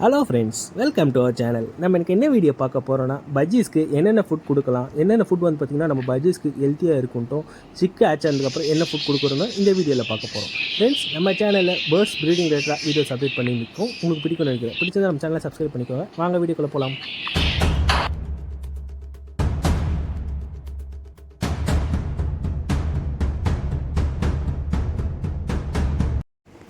Hello friends, welcome to our channel. நம்ம எனக்கு என்ன வீடியோ பார்க்க போகிறோன்னா, பஜ்ஜீஸ்க்கு என்னென்ன ஃபுட் கொடுக்கலாம், என்னென்ன ஃபுட் வந்து பார்த்திங்கன்னா நம்ம பஜ்ஜீஸ்க்கு ஹெல்த்தியாக இருக்குன்ட்டும், சிக்கு ஆச் ஆனதுக்கப்புறம் என்ன ஃபுட் கொடுக்குறோன்னு இந்த வீடியோவில் பார்க்க போகிறோம். ஃப்ரெண்ட்ஸ், நம்ம சேனலில் பேர்ட்ஸ் ப்ரீடிங் ரிலேட்டடாக வீடியோஸ் அப்டேட் பண்ணி நிற்கும். உங்களுக்கு பிடிக்கும்னு நினைக்கிறேன். பிடிச்சதை நம்ம சேனலை சப்ஸ்கிரைப் பண்ணிக்கோங்க. வாங்க வீடியோக்குள்ளே போகலாம்.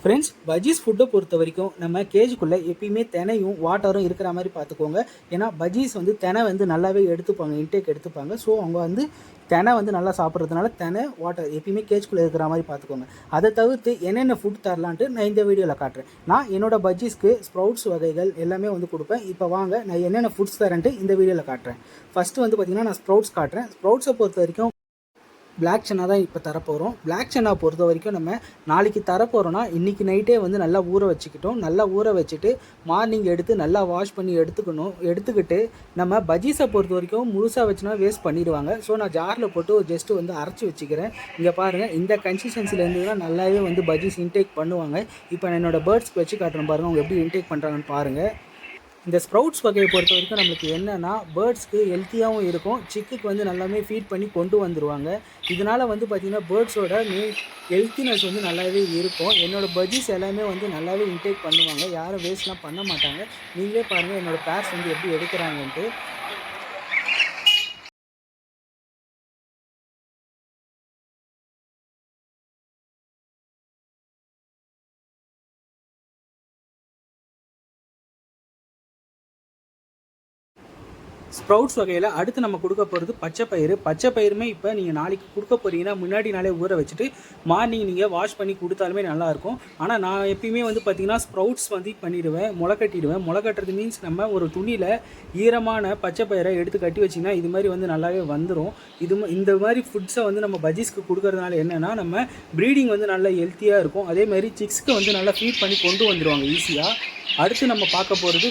ஃப்ரெண்ட்ஸ், பஜ்ஜீஸ் ஃபுட்டை பொறுத்த வரைக்கும் நம்ம கேஜுக்குள்ளே எப்பயுமே தினையும் வாட்டரும் இருக்கிற மாதிரி பார்த்துக்கோங்க. ஏன்னா பஜ்ஜீஸ் வந்து தினை வந்து நல்லாவே எடுத்துப்பாங்க, இன்டேக் எடுத்துப்பாங்க. ஸோ அவங்க வந்து தினை வந்து நல்லா சாப்பிட்றதுனால தினை வாட்டர் எப்பயுமே கேஜுக்குள்ளே இருக்கிற மாதிரி பார்த்துக்கோங்க. அதை தவிர்த்து என்னென்ன ஃபுட் தரலான்ட்டு நான் இந்த வீடியோவில் காட்டுறேன். நான் என்னோடய பஜ்ஜீஸ்க்கு ஸ்ப்ரவுட்ஸ் வகைகள் எல்லாமே வந்து கொடுப்பேன். இப்போ வாங்க நான் என்னென்ன ஃபுட்ஸ் தரேன்ட்டு இந்த வீடியோவில் காட்டுறேன். ஃபஸ்ட்டு வந்து பார்த்திங்கன்னா நான் ஸ்ப்ரவுட்ஸ் காட்டுறேன். ஸ்ப்ரவுட்ஸை பொறுத்த வரைக்கும் பிளாக் சன்னா தான் இப்போ தரப்போகிறோம். பிளாக் சன்னா பொறுத்த வரைக்கும் நம்ம நாளைக்கு தரப்போகிறோன்னா இன்றைக்கி நைட்டே வந்து நல்லா ஊற வச்சுக்கிட்டோம். நல்லா ஊற வச்சுட்டு மார்னிங் எடுத்து நல்லா வாஷ் பண்ணி எடுத்துக்கிட்டு நம்ம பஜ்ஜீஸை பொறுத்த வரைக்கும் முழுசாக வச்சுனா வேஸ்ட் பண்ணிடுவாங்க. ஸோ நான் ஜாரில் போட்டு ஜஸ்ட்டு வந்து அரைச்சி வச்சுக்கிறேன். இங்கே பாருங்கள், இந்த கன்சிஸ்டன்சியில் இருந்ததுன்னா நல்லாவே வந்து பஜ்ஜீஸ் இன்டேக் பண்ணுவாங்க. இப்போ நான் என்னோடய பேர்ட்ஸ்க்கு வச்சு காட்டுறேன் பாருங்கள், அவங்க எப்படி இன்டேக் பண்ணுறாங்கன்னு பாருங்கள். இந்த ஸ்ப்ரவுட்ஸ் வகையை பொறுத்த வரைக்கும் நம்மளுக்கு என்னென்னா பேர்ட்ஸ்க்கு ஹெல்த்தியாகவும் இருக்கும், சிக்குக்கு வந்து நல்லாவே ஃபீட் பண்ணி கொண்டு வந்துடுவாங்க. இதனால் வந்து பார்த்திங்கன்னா பேர்ட்ஸோட ஹெல்த்தினஸ் வந்து நல்லாவே இருக்கும். என்னோடய பஜ்ஜீஸ் எல்லாமே வந்து நல்லாவே இன்டேக் பண்ணுவாங்க, யாரும் வேஸ்ட்லாம் பண்ண மாட்டாங்க. நீங்களே பாருங்கள் என்னோடய பேர்ஸ் வந்து எப்படி எடுக்கிறாங்கன்ட்டு. ஸ்ப்ரவுட்ஸ் வகையில் அடுத்து நம்ம கொடுக்க போகிறது பச்சை பயிருமே இப்போ நீங்கள் நாளைக்கு கொடுக்க போகிறீங்கன்னா முன்னாடி நாளே ஊற வச்சுட்டு மார்னிங் நீங்கள் வாஷ் பண்ணி கொடுத்தாலுமே நல்லாயிருக்கும். ஆனால் நான் எப்பயுமே வந்து பார்த்திங்கன்னா ஸ்ப்ரவுட்ஸ் வந்து பண்ணிடுவேன், முளை கட்டுறது மீன்ஸ் நம்ம ஒரு துணியில் ஈரமான பச்சை பயிரை எடுத்து கட்டி வச்சிங்கன்னா இது மாதிரி வந்து நல்லாவே வந்துடும். இந்த மாதிரி ஃபுட்ஸை வந்து நம்ம பஜ்ஜீஸ்க்கு கொடுக்கறதுனால என்னென்னா நம்ம ப்ரீடிங் வந்து நல்லா ஹெல்த்தியாக இருக்கும். அதேமாதிரி சிக்ஸ்க்கு வந்து நல்லா ஃபீட் பண்ணி கொண்டு வந்துடுவாங்க ஈஸியாக. அடுத்து நம்ம பார்க்க போகிறது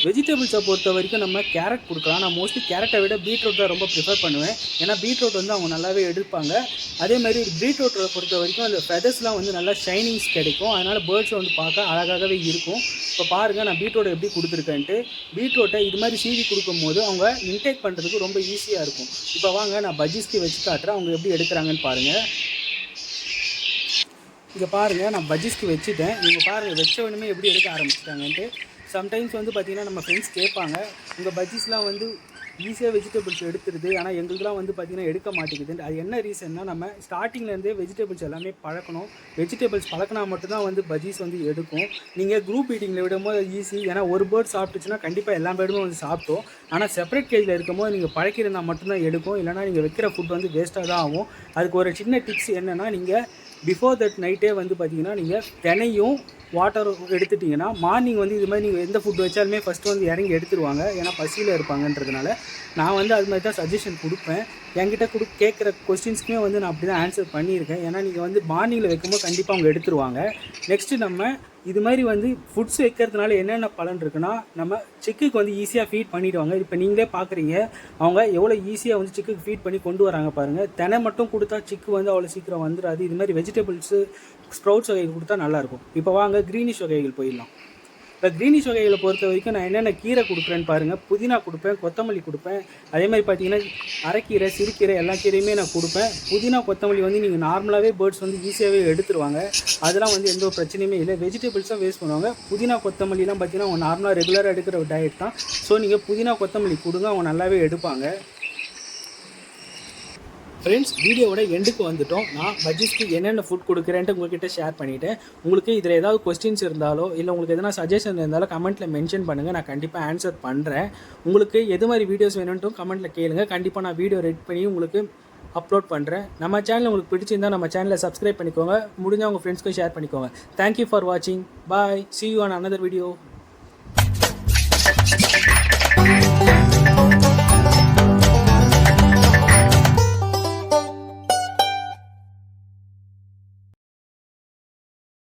வெஜிடபிள்ஸை பொறுத்த வரைக்கும் நம்ம கேரட் கொடுக்கலாம். நான் மோஸ்ட்லி கேரட்டை விட பீட்ரூட் தான் ரொம்ப ப்ரிஃபர் பண்ணுவேன். ஏன்னா பீட்ரூட் வந்து அவங்க நல்லாவே எடுப்பாங்க. அதேமாதிரி பீட்ரூட்டை பொறுத்த வரைக்கும் அந்த ஃபெதர்ஸ்லாம் வந்து நல்லா ஷைனிங்ஸ் கிடைக்கும். அதனால் பேர்ட்ஸை வந்து பார்க்க அழகாகவே இருக்கும். இப்போ பாருங்கள் நான் பீட்ரூட்டை எப்படி கொடுத்துருக்கேன்ட்டு. பீட்ரூட்டை இது மாதிரி சீவி கொடுக்கும்போது அவங்க இன்டேக் பண்ணுறதுக்கு ரொம்ப ஈஸியாக இருக்கும். இப்போ வாங்க நான் பஜ்ஜீஸ்க்கு வச்சு காட்டுறேன், அவங்க எப்படி எடுக்கிறாங்கன்னு பாருங்கள். இங்கே பாருங்கள், நான் பஜ்ஜீஸ்க்கு வச்சுட்டேன். இவங்க பாருங்கள் வச்ச உடனே எப்படி எடுக்க ஆரம்பிச்சிட்டாங்கன்ட்டு. சம்டைம்ஸ் வந்து பார்த்திங்கன்னா நம்ம ஃப்ரெண்ட்ஸ் கேட்பாங்க, உங்கள் பஜ்ஜீஸ்லாம் வந்து ஈஸியாக வெஜிடபிள்ஸ் எடுத்துருது, ஆனால் எங்களுக்குலாம் வந்து பார்த்திங்கன்னா எடுக்க மாட்டேங்குது. அது என்ன ரீசன்னா நம்ம ஸ்டார்டிங்லேருந்தே வெஜிடபிள்ஸ் எல்லாமே பழக்கணும். வெஜிடபிள்ஸ் பழக்கினா மட்டும்தான் வந்து பஜ்ஜீஸ் வந்து எடுக்கும். நீங்கள் குரூப் ஈட்டிங்கில் விடும்போது ஈஸி, ஏன்னா ஒரு பேர்ட் சாப்பிட்டுச்சுன்னா கண்டிப்பாக எல்லா பேர்டுமே வந்து சாப்பிட்டோம். ஆனால் செப்பரேட் கேஜில் இருக்கும்போது நீங்கள் பழக்கிருந்தால் மட்டும்தான் எடுக்கும், இல்லைனா நீங்கள் வைக்கிற ஃபுட் வந்து வேஸ்ட்டாக தான் ஆகும். அதுக்கு ஒரு சின்ன டிப்ஸ் என்னென்னா, நீங்கள் பிஃபோர் தட் நைட்டே வந்து பார்த்திங்கன்னா நீங்கள் தினையும் வாட்டர் எடுத்துட்டிங்கன்னா மார்னிங் வந்து இது மாதிரி நீங்கள் எந்த ஃபுட் வச்சாலுமே ஃபஸ்ட்டு வந்து இறங்கி எடுத்துருவாங்க. ஏன்னா பசியில் இருப்பாங்கன்றதுனால நான் வந்து அது மாதிரி தான் சஜஷன் கொடுப்பேன். என்கிட்ட கேட்குற கொஸ்டின்ஸ்க்குமே வந்து நான் அப்படி தான் ஆன்சர் பண்ணியிருக்கேன். ஏன்னா நீங்கள் வந்து மார்னிங்கில் வைக்கும்போது கண்டிப்பாக அவங்க எடுத்துருவாங்க. நெக்ஸ்ட்டு நம்ம இது மாதிரி வந்து ஃபுட்ஸ் வைக்கிறதுனால என்னென்ன பலன் இருக்குன்னா, நம்ம சிக்குக்கு வந்து ஈஸியாக ஃபீட் பண்ணிவிடுவாங்க. இப்போ நீங்களே பார்க்குறீங்க அவங்க எவ்வளோ ஈஸியாக வந்து சிக்குக்கு ஃபீட் பண்ணி கொண்டு வராங்க பாருங்கள். தினை மட்டும் கொடுத்தா சிக்கு வந்து அவ்வளோ சீக்கிரம் வந்துடாது. இது மாதிரி வெஜிடபிள்ஸு ஸ்ப்ரவுட்ஸ் வகைகள் கொடுத்தா நல்லாயிருக்கும். இப்போ வாங்க க்ரீனிஷ் வகைகள் போயிடலாம். இப்போ க்ரீனிஷ் வகைகளை பொறுத்த வரைக்கும் நான் என்னென்ன கீரை கொடுக்குறேன்னு பாருங்கள். புதினா கொடுப்பேன், கொத்தமல்லி கொடுப்பேன். அதே மாதிரி பார்த்தீங்கன்னா அரைக்கீரை, சிறுக்கீரை எல்லா கீரையுமே நான் கொடுப்பேன். புதினா கொத்தமல்லி வந்து நீங்கள் நார்மலாகவே பேர்ட்ஸ் வந்து ஈஸியாகவே எடுத்துருவாங்க. அதெல்லாம் வந்து எந்த ஒரு பிரச்சனையுமே இல்லை. வெஜிடபிள்ஸாக வேஸ்ட் பண்ணுவாங்க. புதினா கொத்தமல்லிலாம் பார்த்தீங்கன்னா அவங்க நார்மலாக ரெகுலராக எடுக்கிற ஒரு டயட் தான். ஸோ நீங்கள் புதினா கொத்தமல்லி கொடுங்க, அவங்க நல்லாவே எடுப்பாங்க. ஃப்ரெண்ட்ஸ், வீடியோவோட எண்டுக்கு வந்துட்டோம். நான் பஜ்ஜீஸ்க்கு என்னென்ன ஃபுட் கொடுக்குறேன்ட்டு உங்கள்கிட்ட ஷேர் பண்ணிவிட்டேன். உங்களுக்கு இதில் ஏதாவது கொஸ்டின்ஸ் இருந்தாலோ இல்லை உங்களுக்கு எதனா சஜஷன் இருந்தாலும் கமெண்ட்டில் மென்ஷன் பண்ணுங்கள், நான் கண்டிப்பாக ஆன்சர் பண்ணுறேன். உங்களுக்கு எது மாதிரி வீடியோஸ் வேணும்ட்டும் கமெண்ட்டில் கேளுங்க. கண்டிப்பாக நான் வீடியோ ரெடி பண்ணி உங்களுக்கு அப்லோட் பண்ணுறேன். நம்ம சேனல் உங்களுக்கு பிடிச்சிருந்தால் நம்ம சேனலை சப்ஸ்கிரைப் பண்ணிக்கோங்க, முடிஞ்சால் உங்கள் ஃப்ரெண்ட்ஸ்க்கும் ஷேர் பண்ணிக்கோங்க. தேங்க்யூ ஃபார் வாட்சிங். பாய். See you on another video.